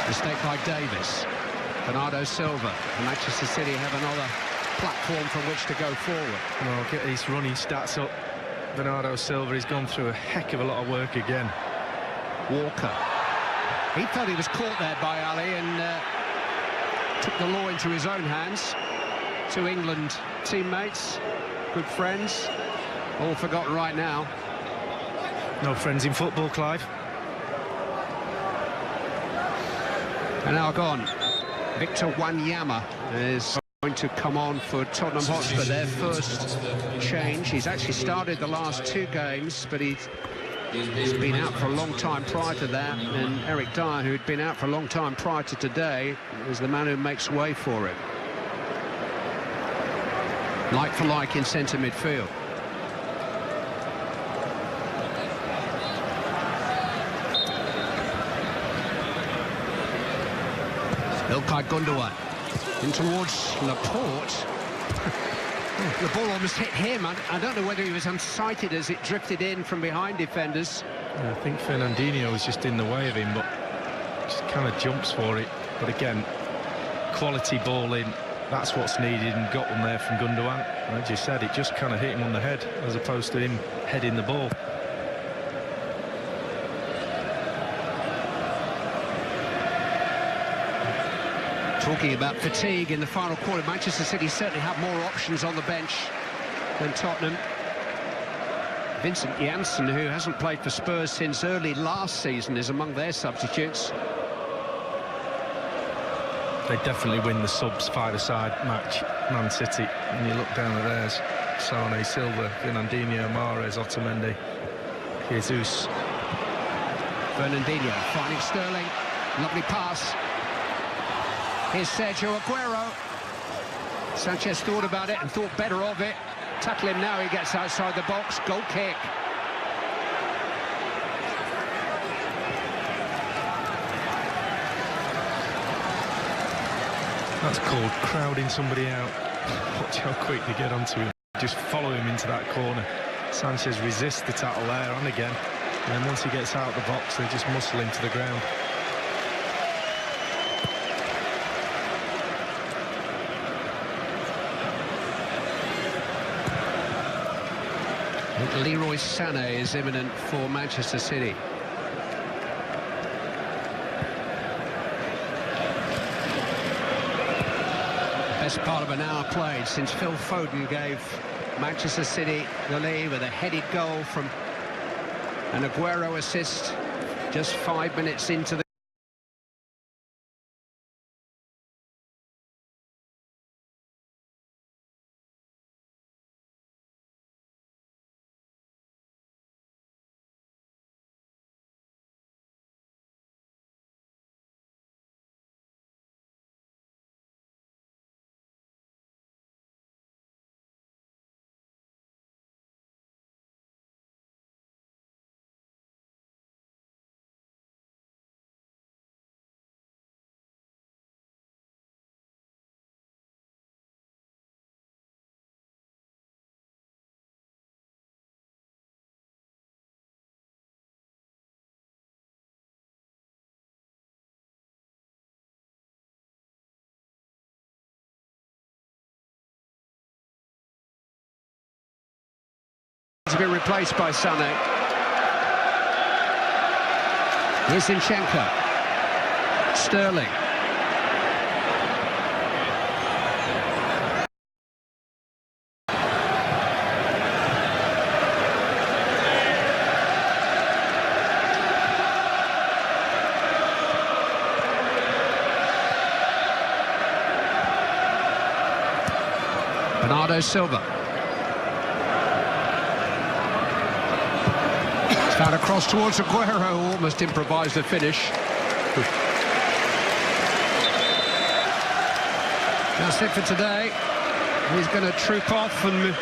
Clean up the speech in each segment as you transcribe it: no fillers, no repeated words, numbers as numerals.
Mistake by Davis. Bernardo Silva. Manchester City have another platform from which to go forward. Well, get his running stats up. Bernardo Silva, he's gone through a heck of a lot of work again. Walker. He felt he was caught there by Ali and took the law into his own hands. Two England teammates, good friends, all forgotten right now. No friends in football, Clive. And now gone. Victor Wanyama is going to come on for Tottenham Hotspur, their first change. He's actually started the last two games, but he's been out for a long time prior to that, and Eric Dyer, who'd been out for a long time prior to today, is the man who makes way for it. Like for like in centre midfield. Ilkay Gundogan in towards Laporte. The ball almost hit him. I don't know whether he was unsighted as it drifted in from behind defenders. I think Fernandinho was just in the way of him, but just kind of jumps for it. But again, quality ball in, that's what's needed, and got one there from Gundogan. And as you said, it just kind of hit him on the head as opposed to him heading the ball. Talking about fatigue in the final quarter, Manchester City certainly have more options on the bench than Tottenham. Vincent Janssen, who hasn't played for Spurs since early last season, is among their substitutes. They definitely win the subs five-a-side match, Man City. When you look down at theirs, Sane, Silva, Fernandinho, Mahrez, Otamendi, Jesus. Fernandinho finding Sterling, lovely pass. Here's Sergio Aguero. Sanchez thought about it and thought better of it. Tackle him now, he gets outside the box. Goal kick. That's called crowding somebody out. Watch how quick they get onto him. Just follow him into that corner. Sanchez resists the tackle there and again. And then once he gets out of the box, they just muscle him to the ground. Leroy Sané is imminent for Manchester City. Best part of an hour played since Phil Foden gave Manchester City the lead with a headed goal from an Aguero assist just 5 minutes into the to be replaced by Sané. Here's Zinchenko. Sterling. Bernardo Silva. Found a cross towards Aguero, who almost improvised the finish. That's it for today. He's going to troop off and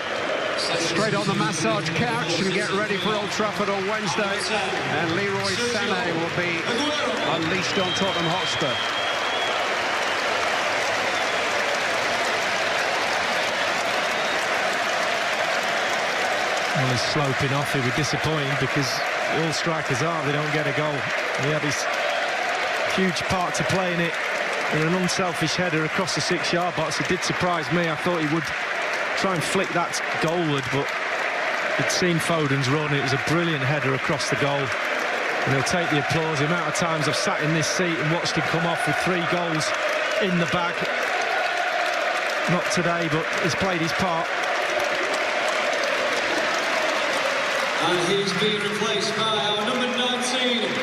straight on the massage couch and get ready for Old Trafford on Wednesday. And Leroy Sané will be unleashed on Tottenham Hotspur. Well, he's sloping off. He'll be disappointed because all strikers are, they don't get a goal. He had his huge part to play in it. And an unselfish header across the 6-yard box. It did surprise me. I thought he would try and flick that goalward, but he'd seen Foden's run. It was a brilliant header across the goal. And he'll take the applause. The amount of times I've sat in this seat and watched him come off with 3 goals in the bag. Not today, but he's played his part. And he's being replaced by our number 19,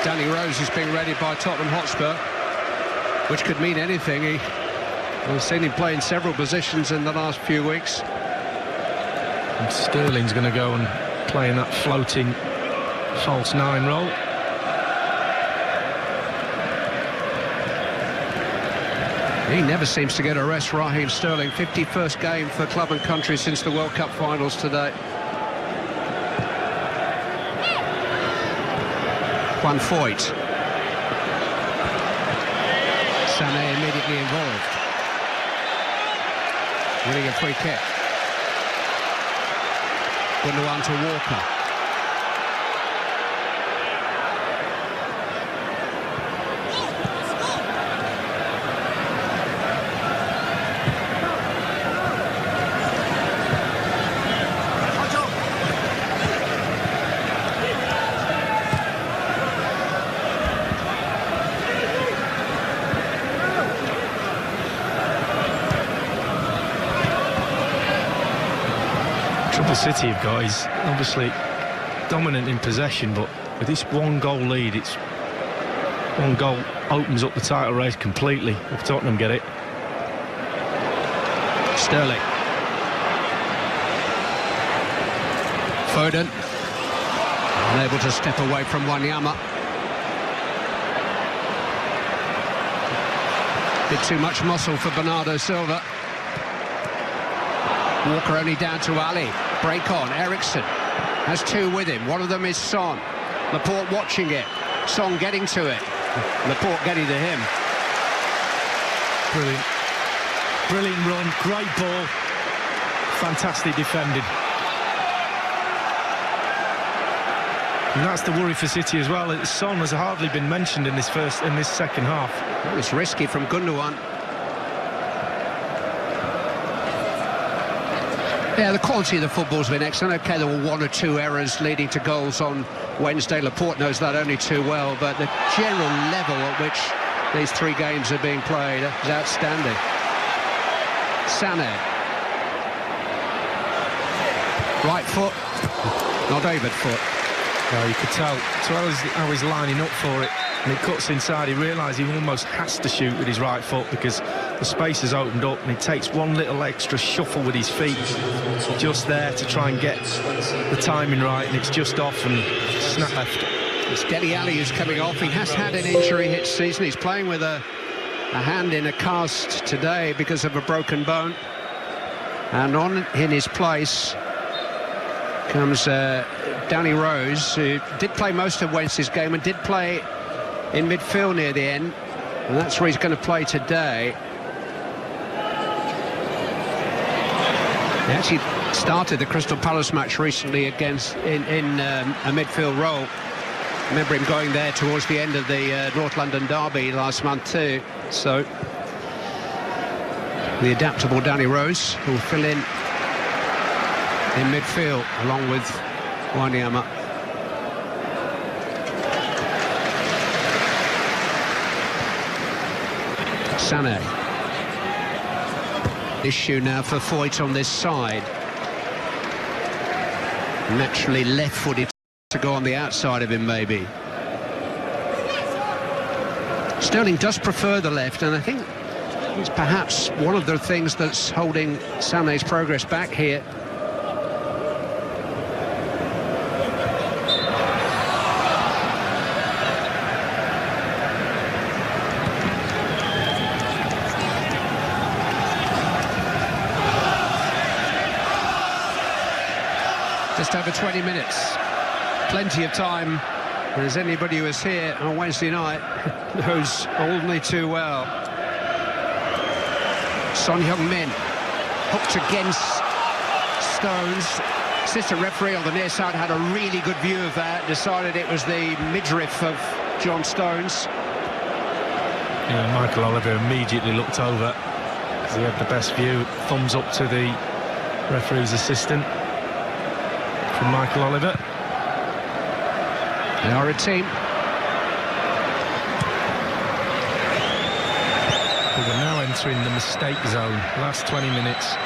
Danny Rose is being readied by Tottenham Hotspur, which could mean anything. We've seen him play in several positions in the last few weeks. And Sterling's going to go and play in that floating false 9 role. He never seems to get a rest, Raheem Sterling. 51st game for club and country since the World Cup finals today. Juan Foyt. Sané immediately involved. Winning a free kick. Gundogan to Walker. City have got is obviously dominant in possession, but with this 1 goal lead, it's 1 goal opens up the title race completely if Tottenham get it. Sterling. Foden. Unable to step away from Wanyama. Bit too much muscle for Bernardo Silva. Walker only down to Ali. Break on. Eriksson has 2 with him. One of them is Son. Laporte watching it. Son getting to it. Laporte getting to him. Brilliant. Brilliant run. Great ball. Fantastic defending. And that's the worry for City as well. Son has hardly been mentioned in this second half. It was risky from Gundogan. Yeah, the quality of the football's been excellent. OK, there were 1 or 2 errors leading to goals on Wednesday. Laporte knows that only too well, but the general level at which these 3 games are being played is outstanding. Sané. Right foot, not David foot. No, you could tell as well as how he's lining up for it, and it cuts inside. He realised he almost has to shoot with his right foot because the space has opened up, and he takes 1 little extra shuffle with his feet just there to try and get the timing right, and it's just off and snap left. It's Dele Alli who's coming off. He has had an injury hit season. He's playing with a hand in a cast today because of a broken bone, and on in his place comes Danny Rose, who did play most of Wednesday's game and did play in midfield near the end, and that's where he's going to play today. He actually started the Crystal Palace match recently against in a midfield role. Remember him going there towards the end of the North London derby last month too. So the adaptable Danny Rose will fill in midfield along with Wanyama. Sané. Issue now for Foyt on this side. Naturally left-footed to go on the outside of him, maybe. Sterling does prefer the left, and I think it's perhaps one of the things that's holding Sané's progress back here. Just over 20 minutes. Plenty of time. And as anybody who was here on Wednesday night knows only too well. Son Heung-min hooked against Stones. assistant referee on the near side had a really good view of that, decided it was the midriff of John Stones. Yeah, Michael Oliver immediately looked over because he had the best view. Thumbs up to the referee's assistant from Michael Oliver. They are a team. We're now entering the mistake zone. Last 20 minutes.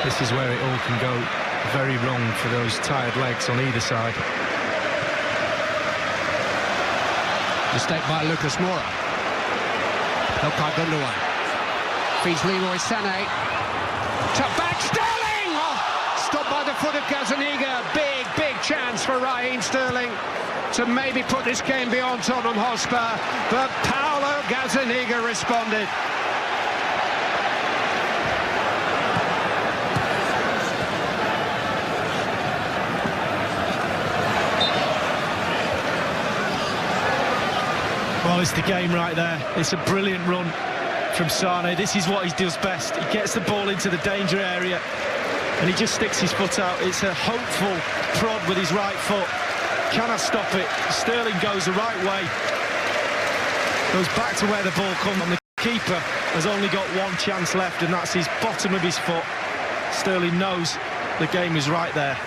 This is where it all can go very wrong for those tired legs on either side. Mistake by Lucas Moura. Ilkay Gundogan. Feeds Leroy Sané. To back Sterling! Oh, stopped by the foot of Gazaniga. Big chance for Raheem Sterling to maybe put this game beyond Tottenham Hotspur. But Paolo Gazaniga responded. Well, it's the game right there. It's a brilliant run from Sane. This is what he does best. He gets the ball into the danger area and he just sticks his foot out. It's a hopeful prod with his right foot. Cannot stop it. Sterling goes the right way. Goes back to where the ball comes, and the keeper has only got one chance left, and that's his bottom of his foot. Sterling knows the game is right there.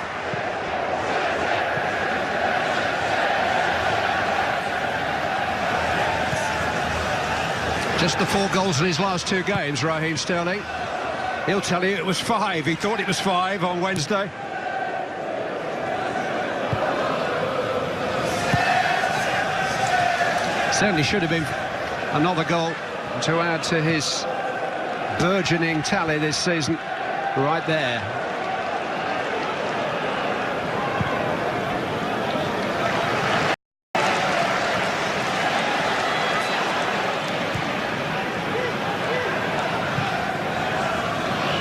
Just the 4 goals in his last 2 games, Raheem Sterling. He'll tell you it was 5. He thought it was 5 on Wednesday. Certainly should have been another goal to add to his burgeoning tally this season. Right there.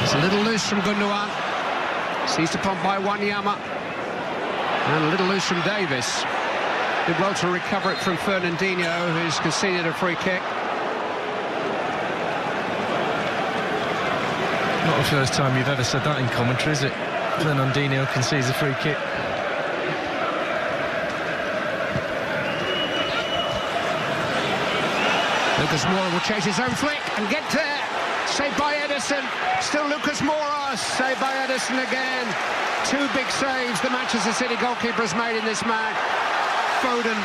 It's a little loose from Gundogan. Seized upon by Wanyama. And a little loose from Davis. Did well to recover it from Fernandinho, who's conceded a free kick. Not the first time you've ever said that in commentary, is it? Fernandinho concedes a free kick. Lucas Moura will chase his own flick and get there. Saved by Edison. Still Lucas Moura. Saved by Edison again. 2 big saves the Manchester City goalkeeper has made in this match. Foden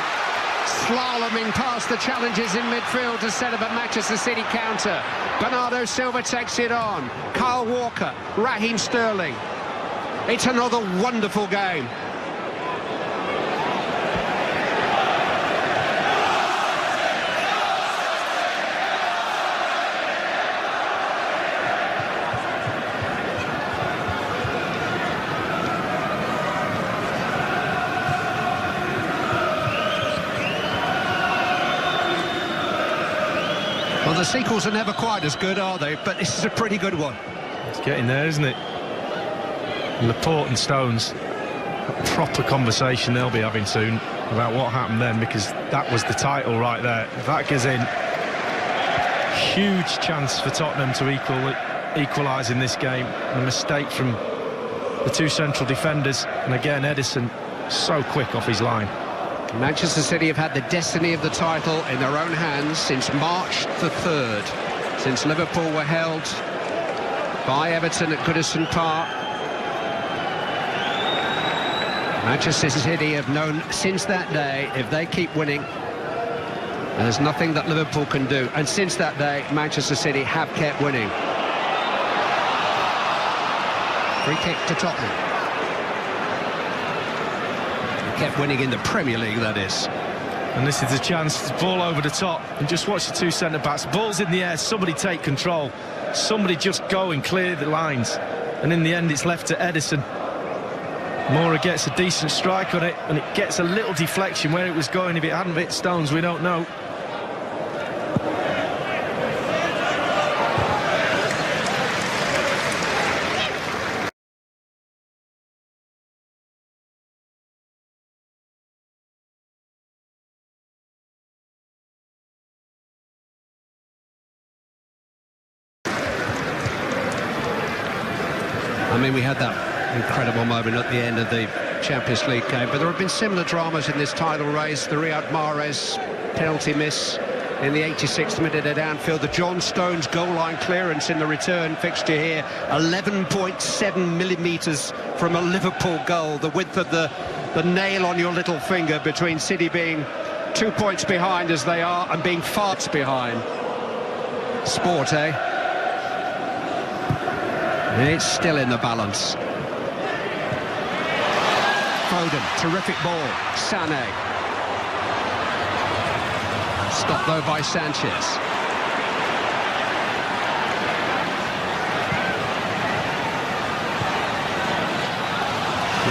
slaloming past the challenges in midfield to set up a Manchester City counter. Bernardo Silva takes it on. Kyle Walker, Raheem Sterling. It's another wonderful game. Well, the sequels are never quite as good, are they? But this is a pretty good one. It's getting there, isn't it? Laporte and Stones, a proper conversation they'll be having soon about what happened then, because that was the title right there. If that goes in, huge chance for Tottenham to equalise in this game. A mistake from the 2 central defenders, and again Edison so quick off his line. Manchester City have had the destiny of the title in their own hands since March the 3rd, since Liverpool were held by Everton at Goodison Park. Manchester City have known since that day, if they keep winning, there's nothing that Liverpool can do. And since that day, Manchester City have kept winning. Free kick to Tottenham. Kept winning in the Premier League, that is. And this is a chance to ball over the top, and just watch the 2 centre-backs. Ball's in the air, somebody take control. Somebody just go and clear the lines. And in the end, it's left to Edison. Moura gets a decent strike on it, and it gets a little deflection where it was going. If it hadn't hit Stones, we don't know. I mean, we had that Incredible moment at the end of the Champions League game. But there have been similar dramas in this title race. The Riyad Mahrez penalty miss in the 86th minute at Anfield. The John Stones goal line clearance in the return fixture here. 11.7 millimetres from a Liverpool goal. The width of the nail on your little finger between City being 2 points behind as they are and being farts behind. Sport, eh? It's still in the balance. Foden, terrific ball. Sané. Stopped though by Sanchez.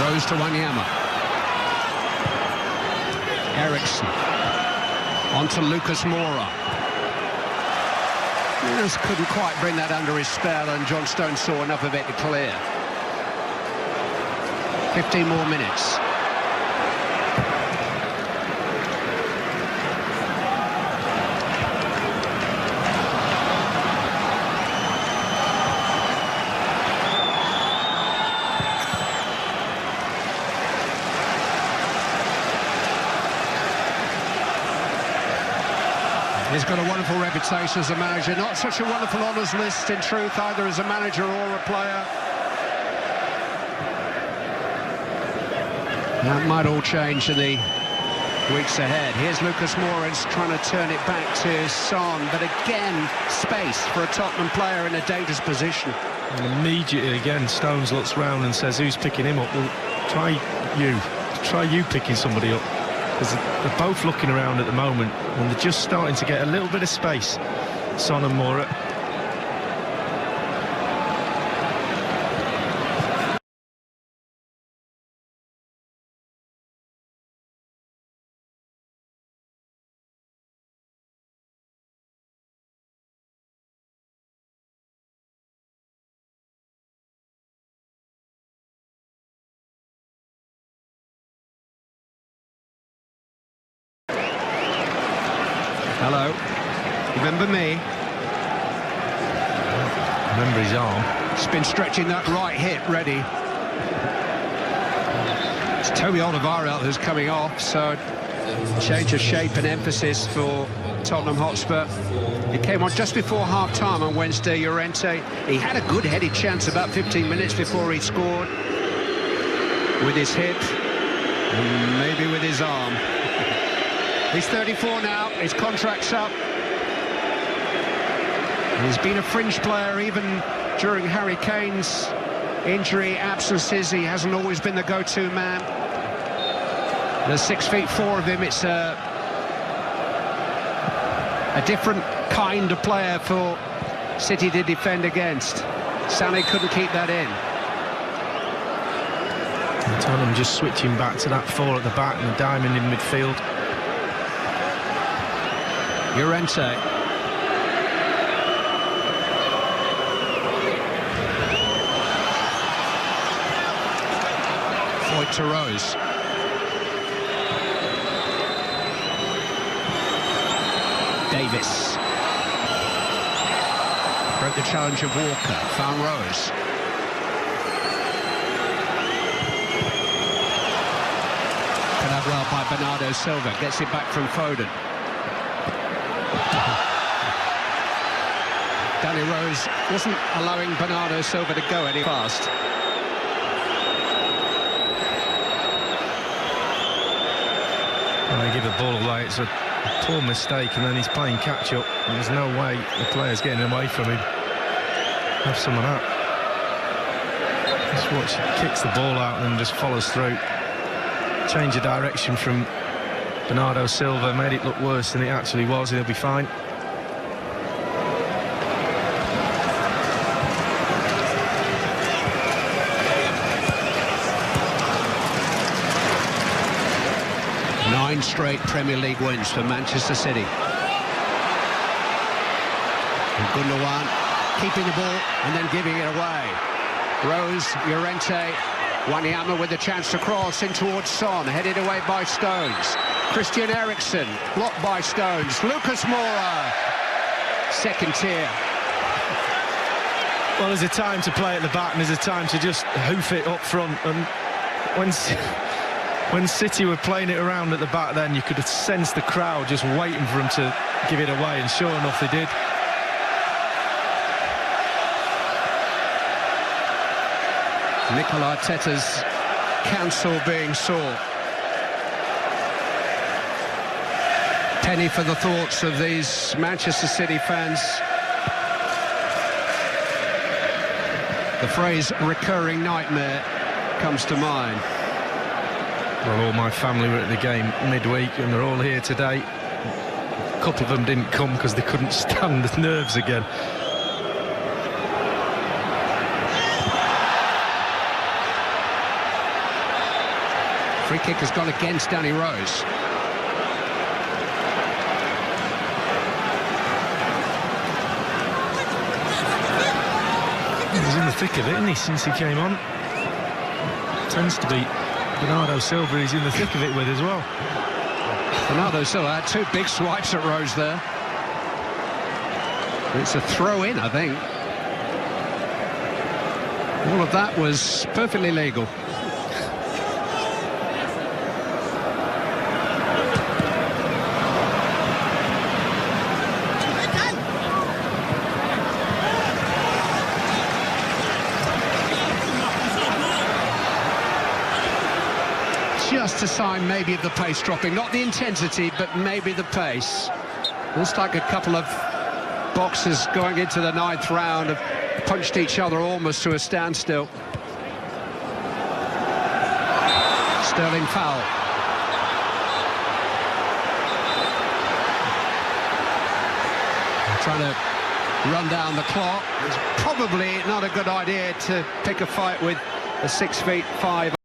Rose to Wanyama. Eriksson. On to Lucas Moura. Just couldn't quite bring that under his spell, and John Stones saw enough of it to clear. 15 more minutes. He's got a wonderful reputation as a manager, not such a wonderful honours list in truth, either as a manager or a player. That might all change in the weeks ahead. Here's Lucas Moura trying to turn it back to Son, but again, space for a Tottenham player in a dangerous position. And immediately again, Stones looks round and says, who's picking him up? Well, try you picking somebody up. Because they're both looking around at the moment, and they're just starting to get a little bit of space, Son and Moura. Hello. Remember me? Remember his arm. He's been stretching that right hip, ready. It's Toby Alderweireld who's coming off, so change of shape and emphasis for Tottenham Hotspur. He came on just before half-time on Wednesday, Llorente. He had a good headed chance about 15 minutes before he scored. With his hip, and maybe with his arm. He's 34 now, his contract's up. He's been a fringe player even during Harry Kane's injury absences. He hasn't always been the go-to man. There's 6'4" of him. It's a different kind of player for City to defend against. Sané couldn't keep that in. Tottenham just switching back to that four at the back and a diamond in midfield. Llorente. Floyd to Rose. Davis. Broke the challenge of Walker. Found Rose. Cut out well by Bernardo Silva. Gets it back from Foden. Danny Rose wasn't allowing Bernardo Silva to go any fast. When they give the ball away, it's a poor mistake, and then he's playing catch-up. There's no way the player's getting away from him. Have someone out. Just watch, he kicks the ball out and just follows through. Change of direction from Bernardo Silva, made it look worse than it actually was. He'll be fine. Nine straight Premier League wins for Manchester City. And Gundogan keeping the ball and then giving it away. Rose, Llorente, Wanyama with a chance to cross in towards Son, headed away by Stones. Christian Eriksen, blocked by Stones. Lucas Moura, second tier. Well, there's a time to play at the back and there's a time to just hoof it up front. And when City were playing it around at the back then, you could have sensed the crowd just waiting for them to give it away, and sure enough they did. Mikel Arteta's counsel being sought. Penny for the thoughts of these Manchester City fans. The phrase recurring nightmare comes to mind. Well, all my family were at the game midweek and they're all here today. A couple of them didn't come because they couldn't stand the nerves again. Free kick has gone against Danny Rose. He's in the thick of it, isn't he, since he came on? Tends to be Bernardo Silva he's in the thick of it with as well. Bernardo Silva had two big swipes at Rose there. It's a throw-in, I think. All of that was perfectly legal. Just a sign maybe of the pace dropping, not the intensity, but maybe the pace. Looks like a couple of boxers going into the 9th round have punched each other almost to a standstill. Sterling foul. Trying to run down the clock. It's probably not a good idea to pick a fight with a 6'5"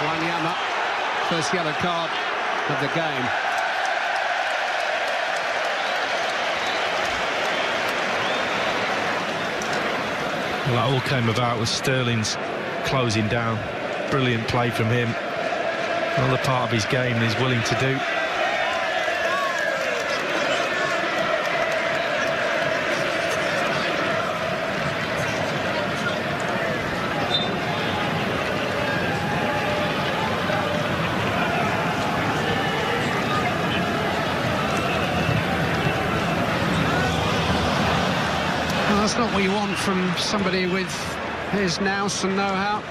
Wanyama, first yellow card of the game. Well, that all came about with Sterling's closing down. Brilliant play from him. Another part of his game he's willing to do. Well, that's not what you want from somebody with his nous and know-how.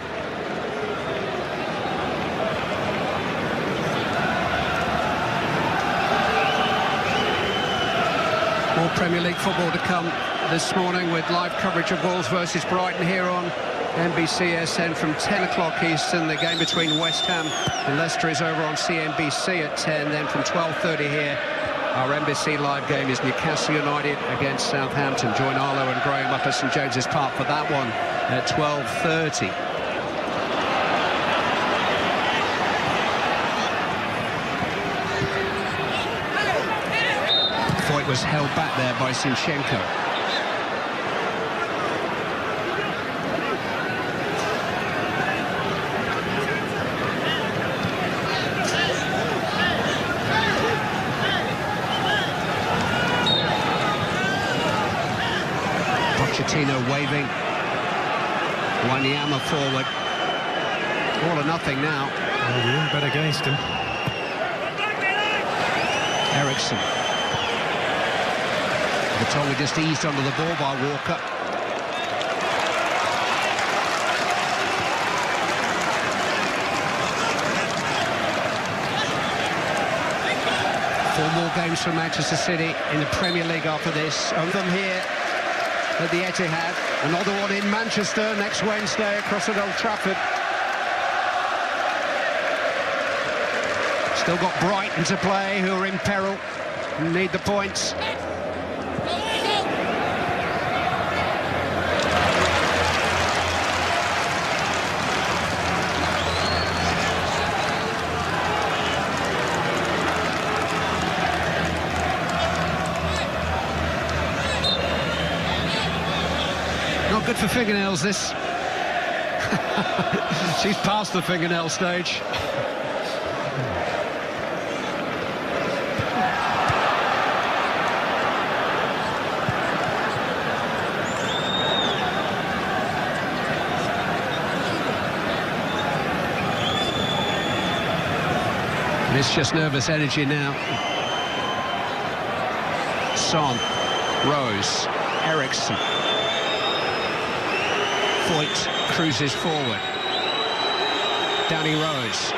More Premier League football to come this morning with live coverage of Wolves versus Brighton here on NBCSN from 10 o'clock Eastern. The game between West Ham and Leicester is over on CNBC at 10. Then from 12:30 here, our NBC live game is Newcastle United against Southampton. Join Arlo and Graham up at St James's Park for that one at 12:30. Foyt was held back there by Zinchenko. Pochettino waving. Wanyama forward. All or nothing now. Well, we wouldn't bet against him. Ericsson. Vertonghen just eased under the ball by Walker. Four more games for Manchester City in the Premier League after this. One of them here at the Etihad. Another one in Manchester next Wednesday across at Old Trafford. Still got Brighton to play, who are in peril and need the points. Not good for fingernails, this. She's past the fingernail stage. And it's just nervous energy now. Son, Rose, Ericsson. Foyt cruises forward. Danny Rose.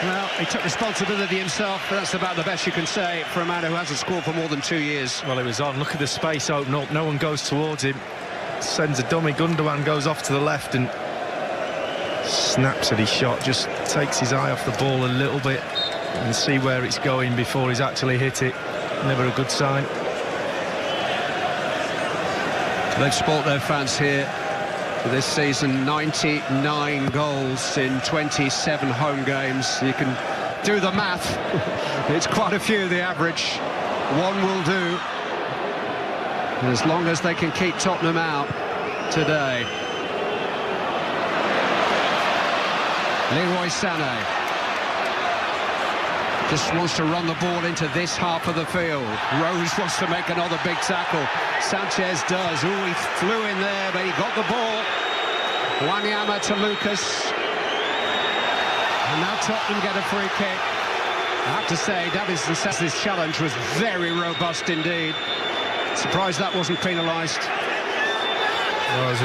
Well, he took responsibility himself, but that's about the best you can say for a man who hasn't scored for more than 2 years. Well, it was on. Look at the space open up. No one goes towards him. Sends a dummy. Gundogan goes off to the left and snaps at his shot. Just takes his eye off the ball a little bit and see where it's going before he's actually hit it. Never a good sign. They've spoilt their fans here this season. 99 goals in 27 home games. You can do the math. It's quite a few, the average. One will do. As long as they can keep Tottenham out today. Leroy Sané just wants to run the ball into this half of the field. Rose wants to make another big tackle. Sanchez does. Ooh, he flew in there, but he got the ball. Wanyama to Lucas. And now Tottenham get a free kick. I have to say, Davinson Sanchez' challenge was very robust indeed. Surprised that wasn't penalised. Well, there's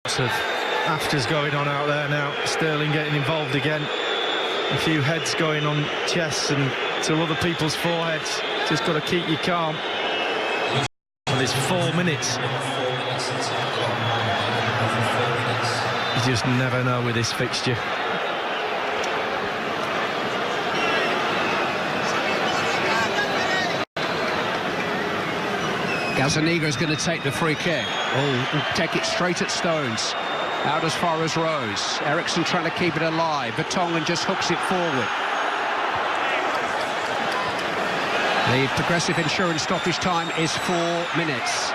lots of afters going on out there now. Sterling getting involved again. A few heads going on chests and to other people's foreheads. Just got to keep you calm. Well, it's 4 minutes. You just never know with this fixture. Gazzaniga is going to take the free kick. Oh, take it straight at Stones. Out as far as Rose. Eriksson trying to keep it alive. Vertonghen just hooks it forward. The Progressive Insurance stoppage time is 4 minutes.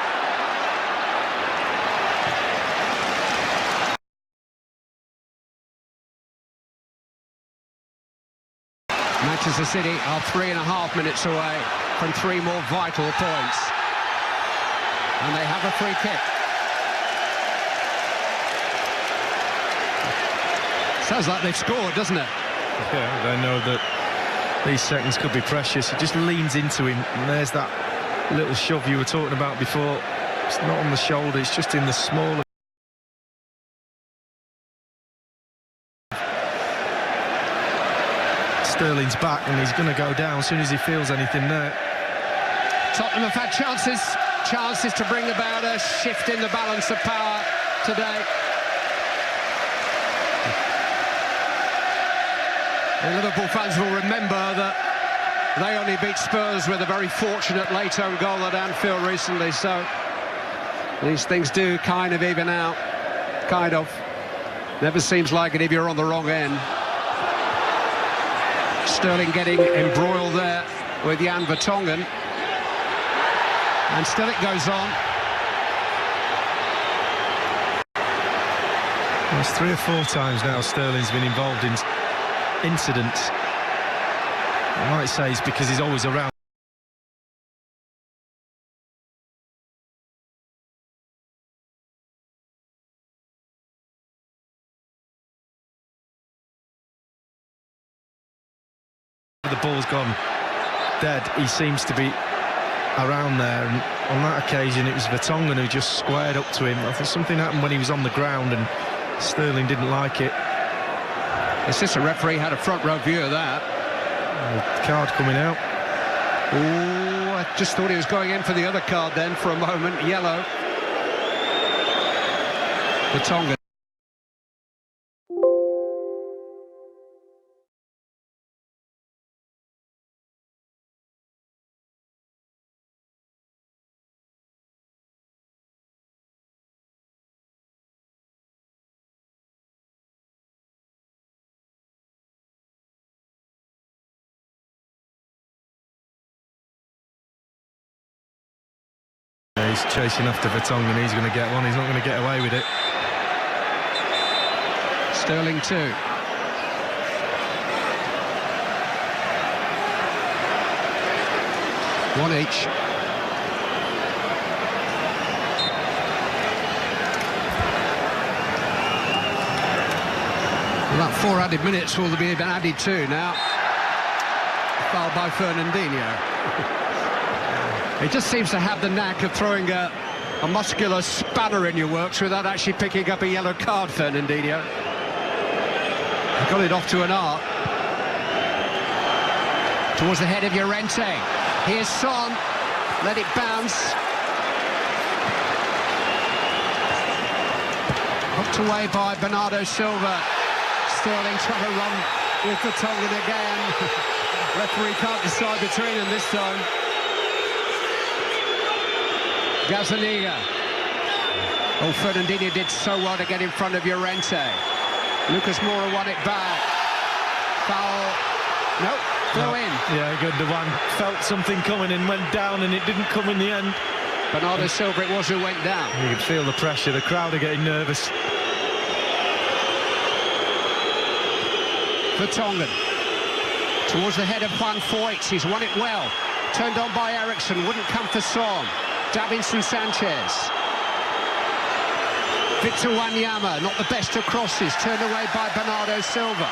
Manchester City are 3.5 minutes away from 3 more vital points. And they have a free kick. Sounds like they've scored, doesn't it? Yeah, they know that these seconds could be precious. He just leans into him, and there's that little shove you were talking about before. It's not on the shoulder, it's just in the smaller. Sterling's back, and he's going to go down as soon as he feels anything there. Tottenham have had chances to bring about a shift in the balance of power today. The Liverpool fans will remember that they only beat Spurs with a very fortunate late-home goal at Anfield recently, so these things do kind of even out. Kind of. Never seems like it if you're on the wrong end. Sterling getting embroiled there with Jan Vertonghen. And still it goes on. There's 3 or 4 times now Sterling's been involved in incidents. I might say it's because he's always around. The ball's gone dead. He seems to be around there, and on that occasion it was Vertonghen who just squared up to him. I think something happened when he was on the ground and Sterling didn't like it. The assistant referee had a front row view of that. Card coming out. Oh, I just thought he was going in for the other card then for a moment. Yellow. Vertonghen. He's chasing after Vertonghen. He's going to get one. He's not going to get away with it. Sterling 2. One each. Well, that 4 added minutes will be added to now. Foul by Fernandinho. He just seems to have the knack of throwing a muscular spanner in your works without actually picking up a yellow card, Fernandinho. He got it off to an art. Towards the head of Llorente. Here's Son. Let it bounce. Hooked away by Bernardo Silva. Sterling trying to run with Vertonghen again. Referee can't decide between them this time. Gazzaniga. Oh, Fernandinho did so well to get in front of Llorente. Lucas Moura won it back. Foul. Nope, throw in. Yeah, Gundogan felt something coming and went down, and it didn't come in the end. Bernardo Silva it was who went down. You could feel the pressure. The crowd are getting nervous. Vertonghen. Towards the head of Juan Foyt. He's won it well. Turned on by Eriksson. Wouldn't come for Son. Davinson Sanchez. Victor Wanyama, not the best of crosses, turned away by Bernardo Silva.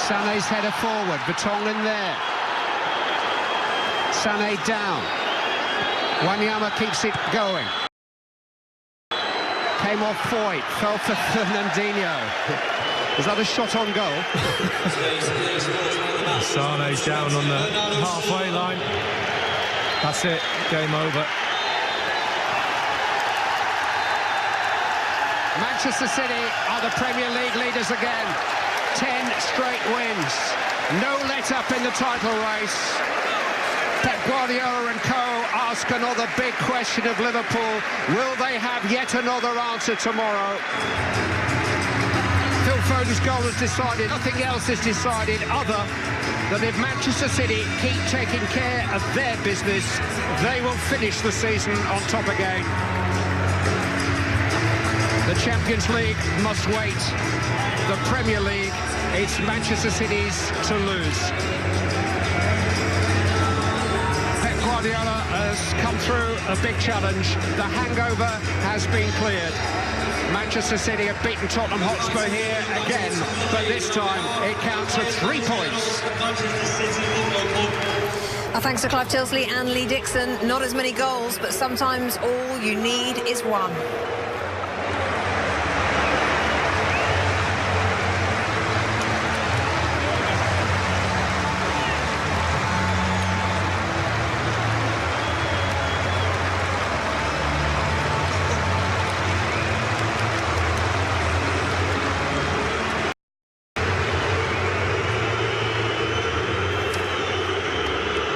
Sané's header forward, Vertonghen there. Sané down. Wanyama keeps it going. Came off Foyt, fell for Fernandinho. Was that a shot on goal? Sané's down on the halfway line. That's it, game over. Manchester City are the Premier League leaders again. 10 straight wins. No let-up in the title race. Pep Guardiola and co ask another big question of Liverpool. Will they have yet another answer tomorrow? Phil Foden's goal has decided. Nothing else is decided other than if Manchester City keep taking care of their business, they will finish the season on top again. The Champions League must wait. The Premier League, it's Manchester City's to lose. Pep Guardiola has come through a big challenge. The hangover has been cleared. Manchester City have beaten Tottenham Hotspur here again, but this time it counts for 3 points. Our thanks to Clive Tilsley and Lee Dixon. Not as many goals, but sometimes all you need is one.